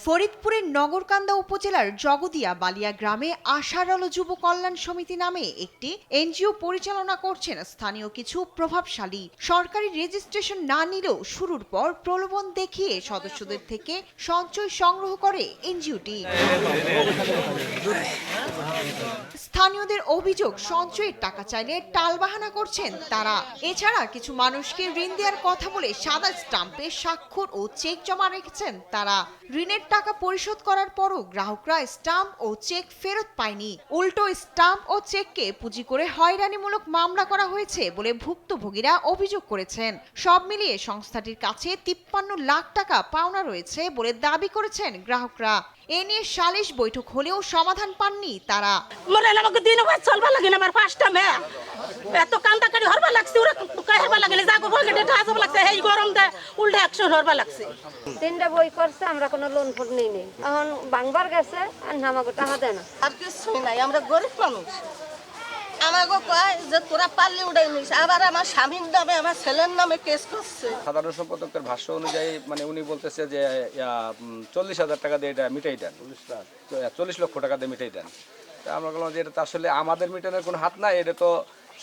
ফরিদপুরের নগরকান্দা উপজেলার জগদিয়া বালিয়া গ্রামে আশার আলো যুব কল্যাণ সমিতি নামে একটি এনজিও পরিচালনা করছেন স্থানীয় কিছু প্রভাবশালী। সরকারি রেজিস্ট্রেশন না নিলেও শুরুর পর প্রলোভন দেখিয়ে সদস্যদের থেকে সঞ্চয় সংগ্রহ করে এনজিওটি। স্থানীয়দের অভিযোগ, সঞ্চয়ের টাকা চাইলে টালবাহানা করছেন তারা। এছাড়া কিছু মানুষকে ঋণ দেওয়ার কথা বলে সাদা স্টাম্পে স্বাক্ষর ও চেক জমা রেখেছেন তারা। ঋণের টাকা পরিশোধ করার পরও গ্রাহকরা স্টাম্প ও চেক ফেরত পায়নি। উল্টো স্টাম্প ও চেককে পুঁজি করে হয়রানিমূলক মামলা করা হয়েছে বলে ভুক্তভোগীরা অভিযোগ করেছেন। সব মিলিয়ে সংস্থাটির কাছে 53 লাখ টাকা পাওনা রয়েছে বলে দাবি করেছেন গ্রাহকরা। এ নিয়ে সালিশ বৈঠক হলেও সমাধান পাননি তারা। আমাকে দিন চলবা লাগে না, আমার পাঁচটা মেয়ে এত কান্দাকারি হরবা লাগছে, ওরা হরবা লাগলে যাগো পকেটে টাকা লাগছে, এই গরম দেয় উল্টা 100 হরবা লাগছে। 3টা বই করছে, আমরা কোনো লোন ফোন নেই নেই, এখন বাংবার গেছে আর আমাকে টাকা দেয় না। আর কিছুই নাই, আমরা গরিব মানুষ। আমাকে কয় যে তোরা পারলে উড়াই নিস, আবার আমার স্বামীর নামে আমার ছেলের নামে কেস করছে। সাধারণ সম্পাদকের ভাষ্য অনুযায়ী উনি বলতেছে যে 40,000 টাকা দিয়ে এটা মিটাই দেন, 40 লক্ষ টাকা দিয়ে মিটাই দেন। আমরা বললাম যে এটা তো আসলে আমাদের মিটানোর কোনো হাত নাই, এটা তো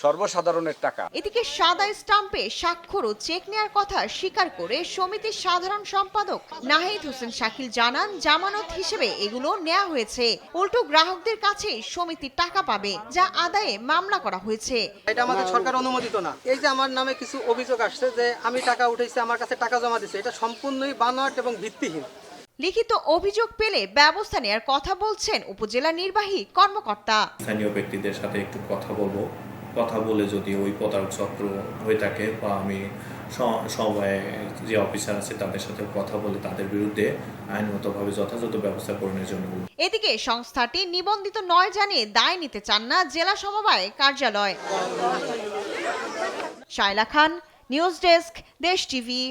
সর্বসাধারণের টাকা। এদিকে সাদা স্টাম্পে স্বাক্ষর ও চেক নেওয়ার কথা স্বীকার করে সমিতির সাধারণ সম্পাদক নাহিদ হোসেন শাকিল জানান, জামানত হিসেবে এগুলো নেওয়া হয়েছে। উল্টো গ্রাহকদের কাছে সমিতি টাকা পাবে, যা আদায়ে মামলা করা হয়েছে। এটা আমাদের সরকার অনুমোদিত না। এই যে আমার নামে কিছু অভিযোগ আসছে যে আমি টাকা উঠাইছি, আমার কাছে টাকা জমা দিছে, এটা সম্পূর্ণই বানোয়াট এবং ভিত্তিহীন। লিখিত অভিযোগ পেলে ব্যবস্থা নেওয়ার কথা বলছেন উপজেলা নির্বাহী কর্মকর্তা। স্থানীয় ব্যক্তিদের সাথে একটু কথা বলবো, কথা বলে যদি ওই প্রতারক চক্র হয়ে থাকে বা আমি সময়ে যে অফিসার আছে তাদের সাথে কথা বলে তাদের বিরুদ্ধে আইনগতভাবে যথাযথ ব্যবস্থা গ্রহণের জন্য। এদিকে সংস্থাটি নিবন্ধিত নয় জানিয়ে দায় নিতে চান না জেলা সমবায় কার্যালয়। শায়লা খান, নিউজ ডেস্ক, দেশ টিভি।